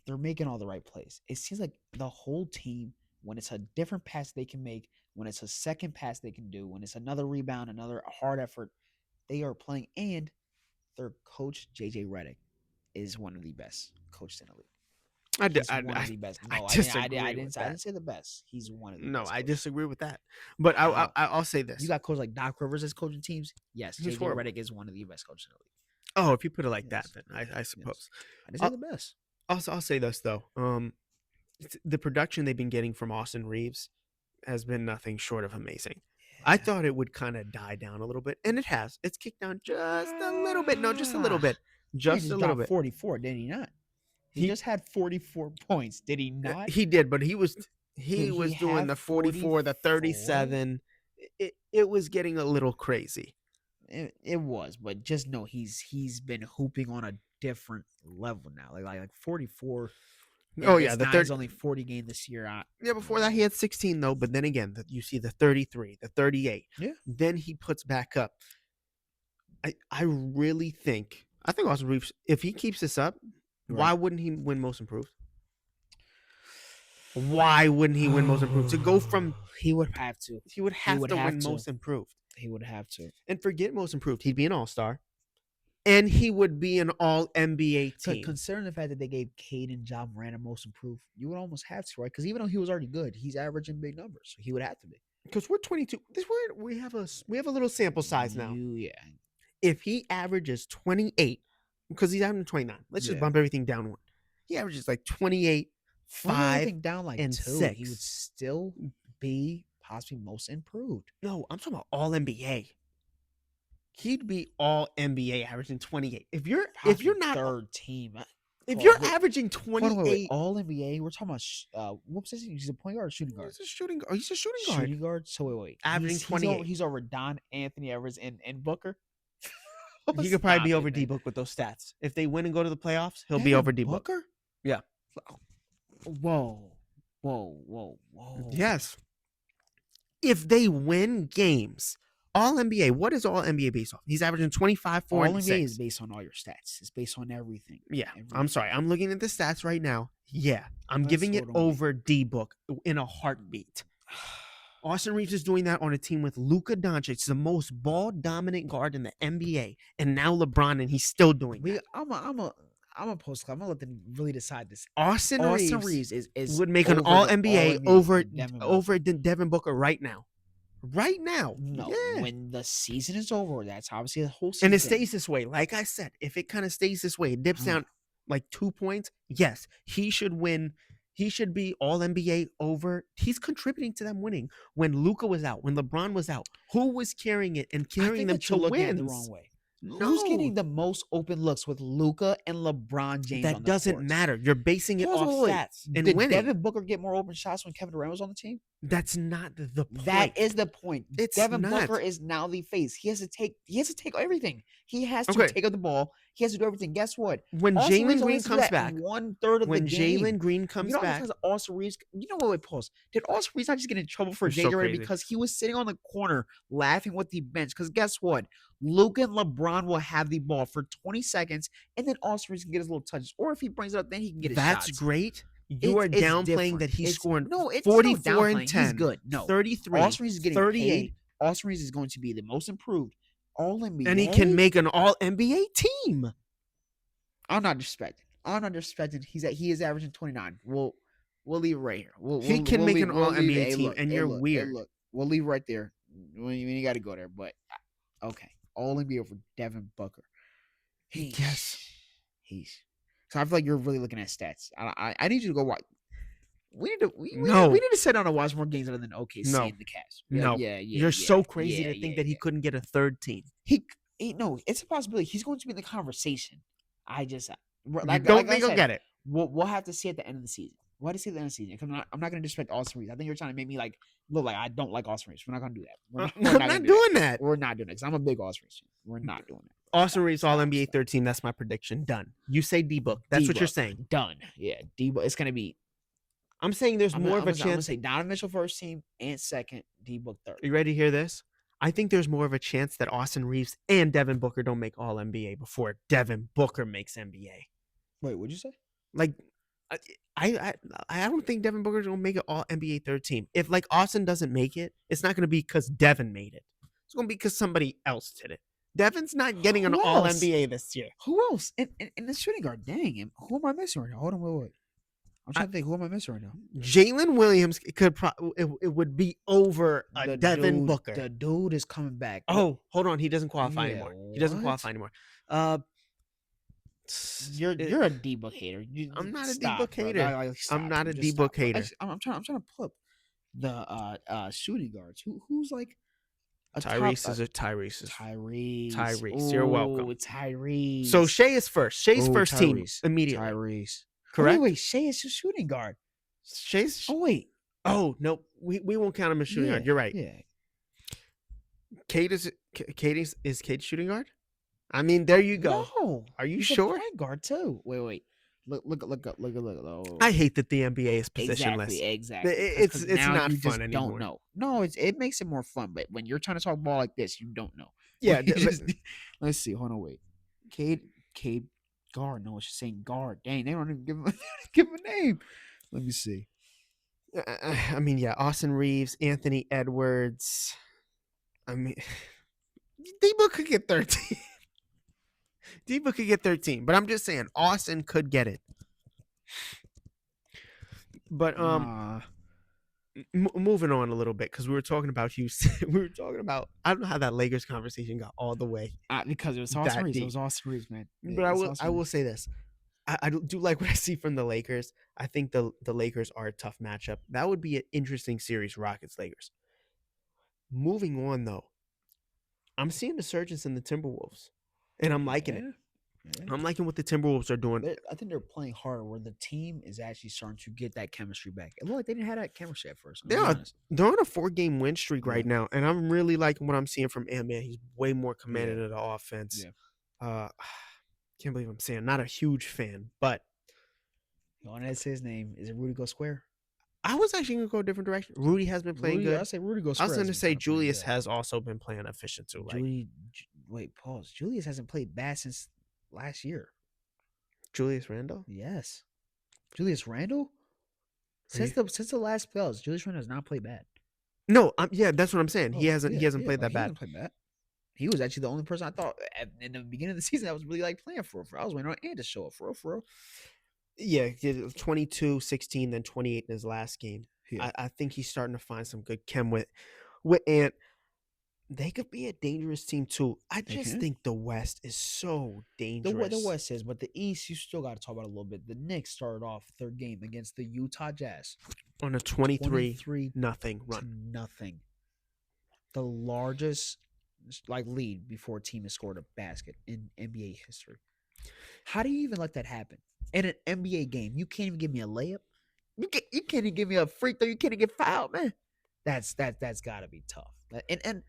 They're making all the right plays. It seems like the whole team, when it's a different pass they can make, when it's a second pass they can do, when it's another rebound, another hard effort, they are playing. And their coach, JJ Redick, is one of the best coaches in the league. He's one of the best. No, I didn't say the best. He's one of the best. No, I disagree with that. But I'll say this. You got coaches like Doc Rivers as coaching teams. Yes, JJ Redick is one of the best coaches in the league. Oh, if you put it like that, then I suppose. I didn't say the best. I'll say this, though. The production they've been getting from Austin Reeves has been nothing short of amazing. Yeah. I thought it would kind of die down a little bit, and it has. It's kicked down just a little bit. No, just a little bit. Just a little bit. 44, did he not? He just had 44 points, did he not? He did, but he was doing the 44, the 37. It was getting a little crazy. It was, but just know he's been hooping on a different level now. Like 44. Oh yeah, the third only 40 game this year. Yeah, before that he had 16 though. But then again, you see the 33, the 38. Yeah. Then he puts back up. I really think Austin Reeves, if he keeps this up, why wouldn't he win Most Improved? Why wouldn't he win Most Improved? To go from he would have to. He would have to win Most Improved. He would have to. And forget Most Improved. He'd be an All-Star. And he would be an All-NBA team. Considering the fact that they gave Cade and Ja Morant a Most Improved, you would almost have to, right? Because even though he was already good, he's averaging big numbers, so he would have to be. Because we're 22. We have a little sample size now. Yeah. If he averages 28, because he's averaging 29, let's just bump everything down one. He averages like 28, 5, down like and 2. 6. He would still be possibly Most Improved. No, I'm talking about All-NBA. He'd be All-NBA averaging 28. If you're not third team, if you're averaging 28 All-NBA, we're talking about what position? He's a point guard or shooting guard? He's a shooting guard. Shooting guard. So wait. Averaging 28. He's over Don Anthony Edwards and Booker. He could probably be over D-Book with those stats. If they win and go to the playoffs, he'll be over D-Book. Booker? Yeah. Whoa. Yes. If they win games All NBA. What is all NBA based off? He's averaging 25, 4, all and NBA 6. is based on all your stats. It's based on everything. Yeah, I'm sorry. I'm looking at the stats right now. Yeah, I'm giving it over D-Book in a heartbeat. Austin Reeves is doing that on a team with Luka Doncic, the most ball-dominant guard in the NBA, and now LeBron, and he's still doing that. I'm a post club. I'm gonna let them really decide this. Austin Reeves is would make an All NBA over Devin Booker right now. Right now. No, yeah. When the season is over, that's obviously the whole season. And it stays this way. Like I said, if it kind of stays this way, it dips down like 2 points. Yes, he should win. He should be All NBA over. He's contributing to them winning. When Luka was out, when LeBron was out, who was carrying it and carrying them to win? At the wrong way. No. Who's getting the most open looks with Luka and LeBron James? That doesn't matter. You're basing it off stats and Did winning. Devin Booker get more open shots when Kevin Durant was on the team? That's not the point. That is the point. Devin not. Booker is now the face. He has to take everything. He has to take up the ball. He has to do everything. Guess what? When Jalen Green comes back, 1/3 of the game. When Jalen Green comes back, Austin Reeves. You know what? Pause. Did Austin Reeves not just get in trouble for January because he was sitting on the corner laughing with the bench? Because guess what? Luka and LeBron will have the ball for 20 seconds, and then Austin Reeves can get his little touches. Or if he brings it up, then he can get his shots. That's great. You are downplaying that he's scoring 44 and 10. He's good. No. 33. Austin Reeves is getting 38. paid. Austin Reeves is going to be the most improved All NBA. And he can make an All NBA team. I'm not disrespecting. He is averaging 29. We'll leave it right here. He can make an All NBA team, and you're weird. Look, we'll leave it right there. You got to go there, but okay. All NBA over Devin Booker. Yes. So I feel like you're really looking at stats. I need you to go watch. We need to sit down and watch more games other than OKC and the Cavs. Yeah. You're so crazy to think that he couldn't get a third team. No, it's a possibility. He's going to be in the conversation. I just don't think he'll get it. We'll have to see at the end of the season. We'll have to see at the end of the season. I'm not going to disrespect Austin Reeves. I think you're trying to make me look like I don't like Austin Reeves. We're not going to do that. We're not doing that. We're not doing it because I'm a big Austin Reeves fan. We're not doing that. Austin Reeves All NBA third team. That's my prediction. Done. You say D-Book. That's what you're saying. Done. Yeah, D-Book. It's going to be. I'm saying there's more of a chance. I'm going to say Donovan Mitchell first team and second, D-Book third. You ready to hear this? I think there's more of a chance that Austin Reeves and Devin Booker don't make All NBA before Devin Booker makes NBA. Wait, what'd you say? I don't think Devin Booker's gonna make it All NBA third team. If Austin doesn't make it, it's not gonna be because Devin made it. It's gonna be because somebody else did it. Devin's not getting an All NBA this year. Who else? In the shooting guard, dang. Who am I missing right now? Hold on, wait. I'm trying to think. Who am I missing right now? Jalen Williams could it would be over Devin Booker. The dude is coming back. Oh, hold on. He doesn't qualify anymore. He doesn't qualify anymore. You're a D-Book hater. I'm not a D-Book hater. I'm not a D-Book hater. I'm trying to pull up the shooting guards. Who's like Tyrese is a Tyrese. Tyrese. You're welcome. Tyrese. So Shea is first. Shay's first team immediately. Tyrese. Correct. Wait. Shea is a shooting guard. Shay's. Oh wait. Oh no. We won't count him as shooting guard. You're right. Yeah. Kate is Kate shooting guard? I mean, there you go. No. Are you He's sure? A point guard too. Wait. Look. Oh. I hate that the NBA is positionless. Exactly. It's not fun anymore. Don't know. No, it makes it more fun. But when you're trying to talk ball like this, you don't know. Yeah. Let's see. Hold on. Wait. Cade guard. No, it's just saying guard. Dang, they don't even give him a name. Let me see. I mean, yeah. Austin Reeves, Anthony Edwards. I mean, D-Book could get 13. D-Book could get 13, but I'm just saying Austin could get it. But moving on a little bit because we were talking about Houston. I don't know how that Lakers conversation got all the way because it was Austin Reeves. It was Austin Reeves, man. But I will say this. I do like what I see from the Lakers. I think the Lakers are a tough matchup. That would be an interesting series, Rockets-Lakers. Moving on, though, I'm seeing the surges in the Timberwolves, and I'm liking it. Yeah. I'm liking what the Timberwolves are doing. I think they're playing harder where the team is actually starting to get that chemistry back. It looked like they didn't have that chemistry at first. They're on a 4-game win streak right now, and I'm really liking what I'm seeing from Ant-Man. He's way more commanded of the offense. Yeah. Can't believe I'm saying not a huge fan, but you want to say his name? Is it Rudy Gobert? I was actually gonna go a different direction. Rudy has been playing good. I say Rudy goes. I was gonna say Julius has also been playing efficient too. Wait, pause. Julius hasn't played bad since last year. Julius Randle? Yes. Julius Randle? Since the last playoffs, Julius Randle has not played bad. No, yeah, that's what I'm saying. He hasn't played that bad. He was actually the only person I thought in the beginning of the season that was really like playing for. I was waiting on Ant to show up for real. Yeah, 22, 16, then 28 in his last game. Yeah. I think he's starting to find some good chem with Ant. They could be a dangerous team too. I just think the West is so dangerous. The West is, but the East, you still got to talk about it a little bit. The Knicks started off their game against the Utah Jazz on a 23-0 run. Nothing. The largest lead before a team has scored a basket in NBA history. How do you even let that happen in an NBA game? You can't even give me a layup. You can't even give me a free throw. You can't even get fouled, man. That's got to be tough. And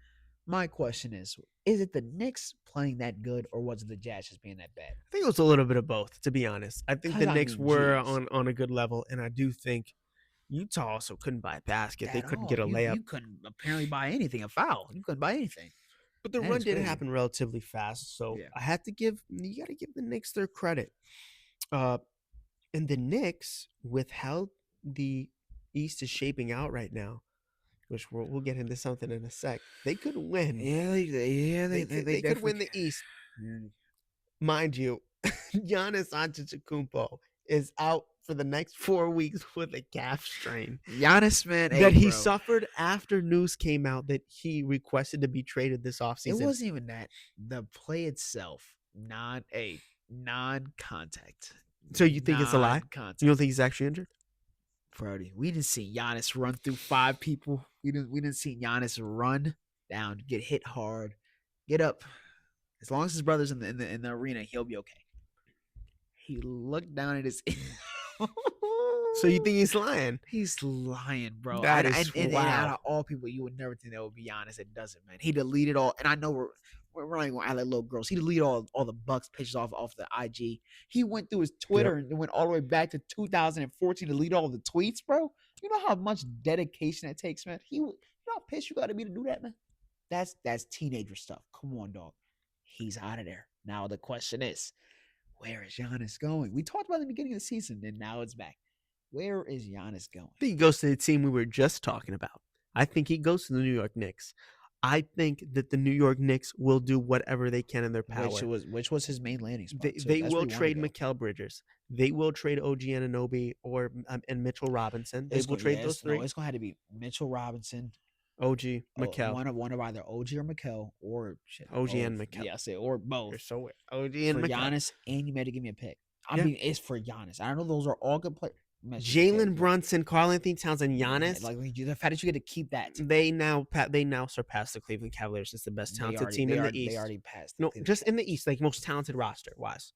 my question is it the Knicks playing that good, or was it the Jazz just being that bad? I think it was a little bit of both, to be honest. I think the Knicks were on a good level, and I do think Utah also couldn't buy a basket. They couldn't get a layup. You couldn't apparently buy anything, a foul. You couldn't buy anything. But the run did happen relatively fast, so I had to you got to give the Knicks their credit. And the Knicks, with how the East is shaping out right now, which we'll get into something in a sec, they could win. They could win the East. Mind you, Giannis Antetokounmpo is out for the next 4 weeks with a calf strain. Giannis, man, he suffered after news came out that he requested to be traded this offseason. It wasn't even that. The play itself, non-contact. So you think it's a lie? You don't think he's actually injured? Brody, we didn't see Giannis run through 5 people. We didn't see Giannis run down, get hit hard, get up. As long as his brother's in the arena, he'll be okay. He looked down at his. So you think he's lying? He's lying, bro. That is and out of all people, you would never think that would be Giannis. It doesn't, man. He deleted all, and I know we're not even gonna act like little girls. He deleted all the Bucks pictures off the IG. He went through his Twitter and went all the way back to 2014 to delete all the tweets, bro. You know how much dedication that takes, man. You know how pissed you got to be to do that, man. That's teenager stuff. Come on, dog. He's out of there. Now the question is, where is Giannis going? We talked about it at the beginning of the season, and now it's back. Where is Giannis going? I think he goes to the team we were just talking about. I think he goes to the New York Knicks. I think that the New York Knicks will do whatever they can in their power. Which was his main landing spot. They will trade Mikal Bridges. They will trade OG Anunoby and Mitchell Robinson. They will trade those three. No, it's going to have to be Mitchell Robinson, OG, Mikal. One of either OG or Mikal or OG and Mikal. Yeah, I say or both. You're so weird. OG and for Mikal. Giannis, and you made to give me a pick. I mean, it's for Giannis. I know those are all good players. Jalen Brunson, Karl-Anthony Towns, and Giannis. The fact that you get to keep that. They now surpass the Cleveland Cavaliers as the best talented team in the East. They already passed. No, just in the East, like most talented roster wise.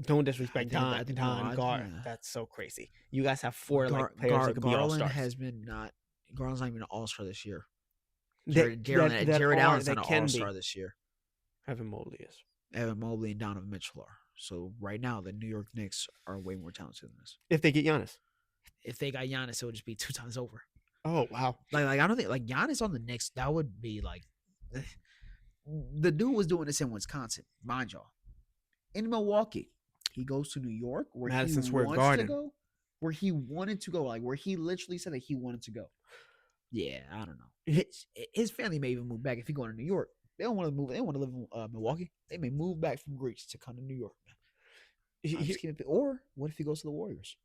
Don't disrespect Don Gar. That's so crazy. You guys have 4 players that could be all-stars. Garland's not even an all-star this year. Jared Allen's not an all-star this year. Evan Mobley is. Evan Mobley and Donovan Mitchell are. So right now, the New York Knicks are way more talented than this. If they get Giannis. If they got Giannis, it would just be 2 times over. Oh, wow. I don't think Giannis on the Knicks, that would be the dude was doing this in Wisconsin, mind y'all. In Milwaukee, he goes to New York where Madison he Square wants Garden. to go, where he wanted to go, where he literally said that he wanted to go. Yeah, I don't know. His family may even move back if he going to New York. They don't want to move. They don't want to live in Milwaukee. They may move back from Greece to come to New York. Or what if he goes to the Warriors?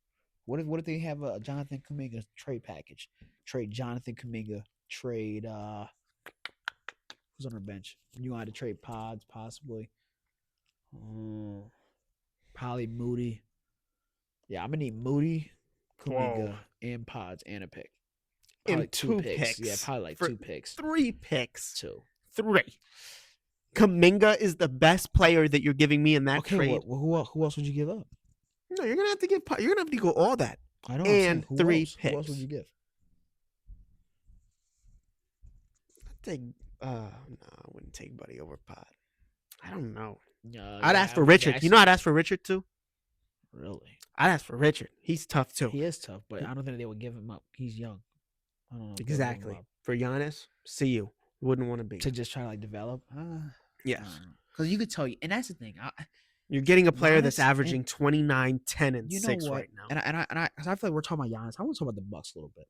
What if they have a Jonathan Kuminga trade package? Trade Jonathan Kuminga. Trade who's on our bench? You want to trade Pods possibly? Probably Moody. Yeah, I'm gonna need Moody, Kuminga, and Pods and a pick. Probably and 2 picks. Yeah, probably 2 picks. 3 picks. 2. 3. Kuminga is the best player that you're giving me in that trade. Who else would you give up? No, you're gonna have to give. You're gonna have to go all that. I know. And 3 picks. Who else would you give? I'd take. No, I wouldn't take Buddy over Pod. I don't know. I'd ask for Richard. You know, I'd ask for Richard too. Really? I'd ask for Richard. He's tough too. He is tough, but I don't think they would give him up. He's young. I don't know. Exactly. For Giannis, see you. Wouldn't want to be. To just try to develop? Yes. Because you could tell you, and that's the thing. You're getting a player that's averaging 29, 10, and 6 right now. And I feel like we're talking about Giannis. I want to talk about the Bucks a little bit.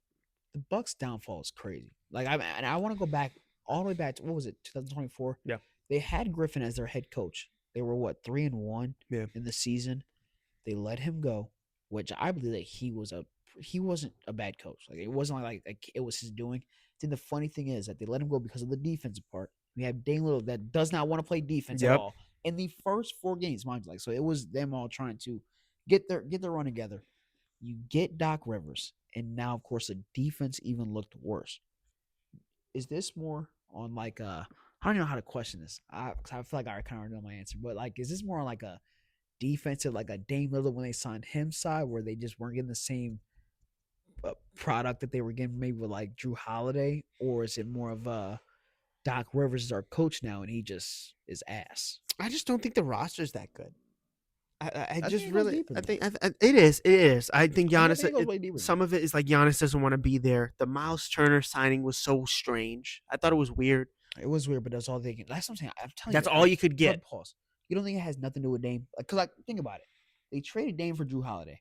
The Bucks' downfall is crazy. Like I want to go back all the way back to, what was it, 2024? Yeah. They had Griffin as their head coach. They were 3-1 in the season. They let him go, which I believe that he wasn't a bad coach. Like it wasn't like it was his doing. Then the funny thing is that they let him go because of the defensive part. We have Damian Lillard that does not want to play defense at all in the first 4 games, mind you. Like, so it was them all trying to get their run together. You get Doc Rivers, and now of course the defense even looked worse. Is this more on I don't know how to question this. Because I feel like I kind of know my answer, but is this more on a defensive, like a Dame Lillard when they signed him side, where they just weren't getting the same product that they were getting maybe with Drew Holiday, or is it more of Doc Rivers is our coach now and he just is ass? I just don't think the roster's that good. I just really, I think it is. It is. I think Giannis. Some of it is Giannis doesn't want to be there. The Miles Turner signing was so strange. I thought it was weird. It was weird, but that's all they can. That's what I'm saying. I'm telling you, that's all you could get. Pause. You don't think it has nothing to do with Dame? Because think about it. They traded Dame for Drew Holiday.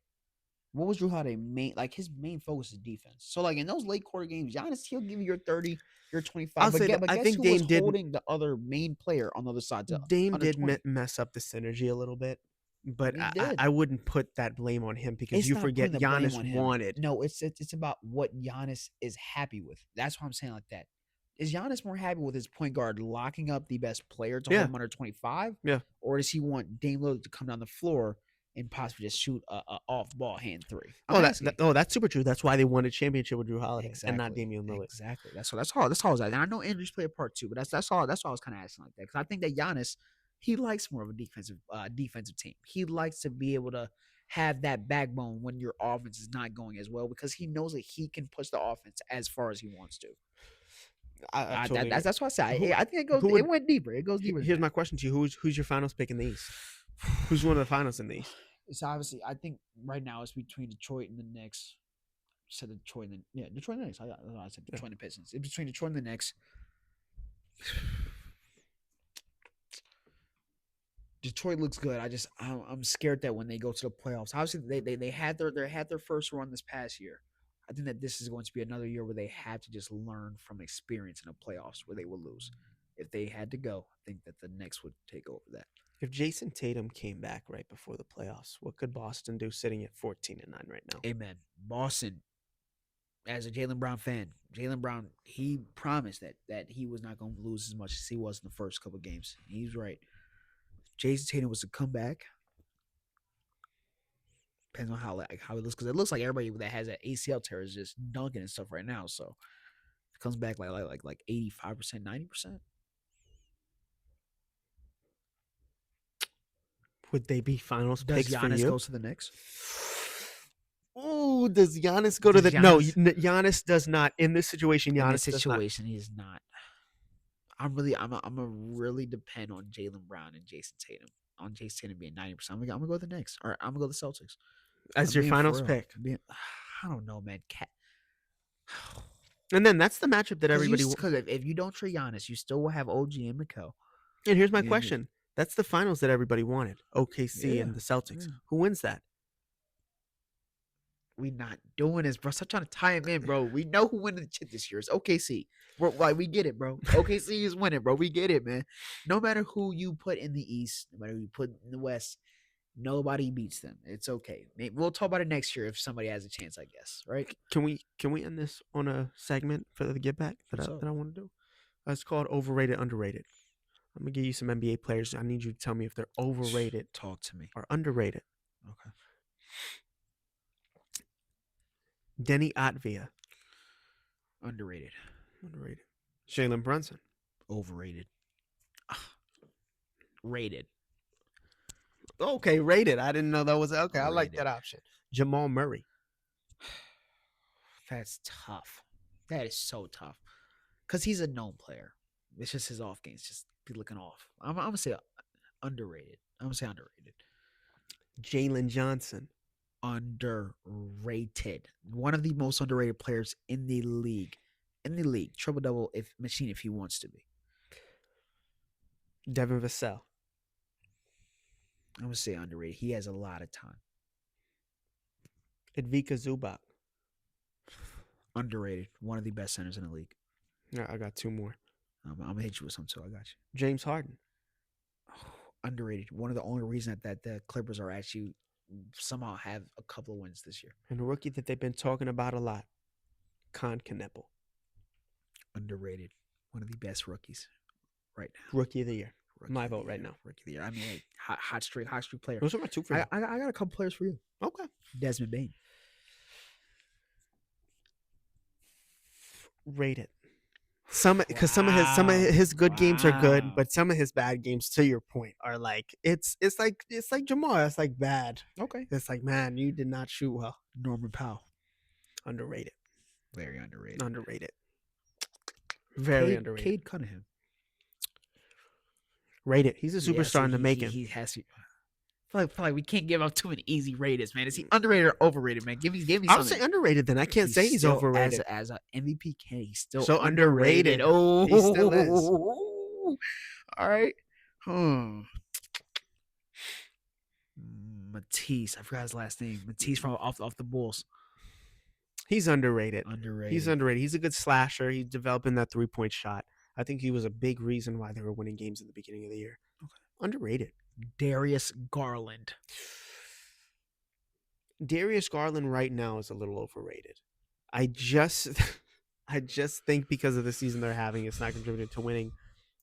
What was Drew Holiday main? His main focus is defense. So in those late quarter games, Giannis, he'll give you your 30, your 25. I think Dame did holding the other main player on the other side. Dame did mess up the synergy a little bit, but I wouldn't put that blame on him because you forget Giannis wanted. No, it's about what Giannis is happy with. That's why I'm saying like that. Is Giannis more happy with his point guard locking up the best player to hold him under 25? Yeah. Or does he want Dame Lillard to come down the floor and possibly just shoot a off-ball hand 3? That's super true. That's why they won a championship with Drew Holiday and not Damian Lillard. Exactly. That's all I was at. And I know injuries play a part too, but that's all I was kind of asking like that, because I think that Giannis, he likes more of a defensive team. He likes to be able to have that backbone when your offense is not going as well, because he knows that he can push the offense as far as he wants to. That's why I say I think it goes. It went deeper. It goes deeper. Here's my question to you: Who's your finals pick in the East? Who's one of the finals in the East? It's obviously, I think right now it's between Detroit and the Knicks. Said Detroit and Detroit and the Knicks. I said Detroit and the Pistons. It's between Detroit and the Knicks. Detroit looks good. I'm scared that when they go to the playoffs, obviously they had their first run this past year. I think that this is going to be another year where they have to just learn from experience in the playoffs where they will lose. If they had to go, I think that the Knicks would take over that. If Jason Tatum came back right before the playoffs, what could Boston do sitting at 14-9 right now? Amen. Boston, as a Jaylen Brown fan, he promised that he was not going to lose as much as he was in the first couple of games. He's right. If Jason Tatum was to come back, depends on how he looks, because it looks like everybody that has that ACL tear is just dunking and stuff right now. So if it comes back like 85%, 90%. Would they be finals picks for you? Does Giannis go to the Knicks? Oh, does Giannis go to the? No, Giannis does not. In this situation, he is not. I'm a really depend on Jaylen Brown and Jason Tatum. On Jason Tatum being 90%, I'm gonna go to the Knicks, or I'm gonna go to the Celtics as your finals pick. I don't know, man. And then that's the matchup that everybody. Because if you don't trade Giannis, you still will have OG and Mikal. And here's my question. That's the finals that everybody wanted. OKC and the Celtics. Yeah. Who wins that? We not doing this, bro. Stop trying to tie him in, bro. We know who wins the chip this year. It's OKC. We get it, bro. OKC is winning, bro. We get it, man. No matter who you put in the East, no matter who you put in the West, nobody beats them. It's okay. Maybe we'll talk about it next year if somebody has a chance, I guess. Right? Can we end this on a segment for the Get Back that I want to do? It's called Overrated, Underrated. I'm going to give you some NBA players. I need you to tell me if they're overrated. Talk to me. Or underrated. Okay. Denny Otvia. Underrated. Jalen Brunson. Overrated. Rated. Okay, rated. I didn't know that was okay. Rated. I like that option. Jamal Murray. That's tough. That is so tough. Because he's a known player. It's just his off games just be looking off. I'm gonna say underrated. Jalen Johnson. Underrated. One of the most underrated players in the league. Triple double if he wants to be. Devin Vassell. I'm gonna say underrated. He has a lot of time. Advika Zubac. Underrated. One of the best centers in the league. Yeah, I got two more. I'm gonna hit you with some too. I got you. James Harden. Underrated. One of the only reasons that the Clippers are actually somehow have a couple of wins this year. And a rookie that they've been talking about a lot. Contender. Underrated. One of the best rookies right now. Rookie of the year. My vote right now. Rookie of the year. I mean, hey, hot streak player. Those are my two for you. I got a couple players for you. Okay. Desmond Bane. Rated. Some of his good games are good, but some of his bad games, to your point, are like it's like Jamal. It's like bad. Okay. It's like, man, you did not shoot well. Norman Powell. Underrated. Very underrated. Underrated. Very underrated. Cade Cunningham. Rated. He's a superstar in the making. He has to. I feel like we can't give out too many easy rateds, man. Is he underrated or overrated, man? Give me something. I'll say underrated then. I can't say he's overrated. As an MVP candidate, he's still so underrated. Oh, he still is. All right. Matisse. I forgot his last name. Matisse from off the Bulls. He's underrated. He's underrated. He's a good slasher. He's developing that 3-point shot. I think he was a big reason why they were winning games at the beginning of the year. Okay. Underrated. Darius Garland. Darius Garland right now is a little overrated. I just think because of the season they're having, it's not contributing to winning.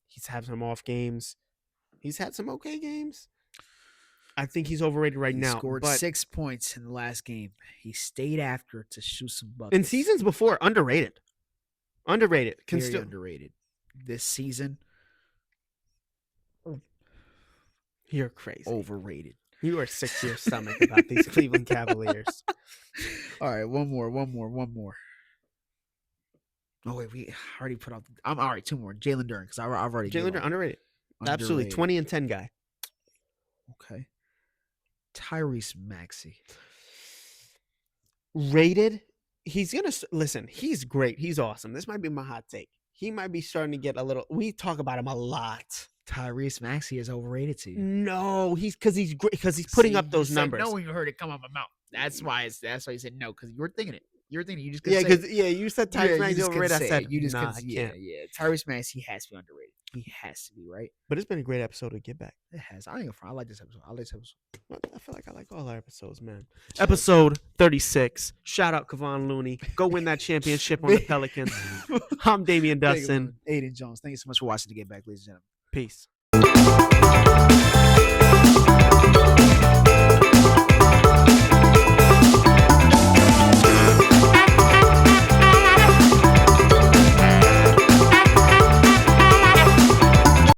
He's had some off games. He's had some okay games. I think he's overrated right now. He scored 6 points in the last game. He stayed after to shoot some buckets. In seasons before, underrated. Underrated. Very underrated. This season, you're crazy. Overrated. You are sick to your stomach about these Cleveland Cavaliers. All right, one more. Oh wait, we already put out. I'm all right. Two more. Jalen Duren, because I've already. Jalen Duren underrated. Absolutely, 20 and 10 guy. Okay. Tyrese Maxey. Rated. He's gonna listen. He's great. He's awesome. This might be my hot take. He might be starting to get a little. We talk about him a lot. Tyrese Maxey is overrated to you. No, he's great because he's putting up those numbers. No, when you heard it come out of my mouth. That's why you said no, because you were thinking it. You just you said Tyrese Maxey overrated. I said you just nah, yeah. Tyrese Maxey has to be underrated. He has to be, right? But it's been a great episode of Get Back. It has. I like this episode. I feel like I like all our episodes, man. Episode 36. Shout out Kevon Looney. Go win that championship on the Pelicans. I'm Damian Dusten. Ayden Jones. Thank you so much for watching the Get Back, ladies and gentlemen. Peace.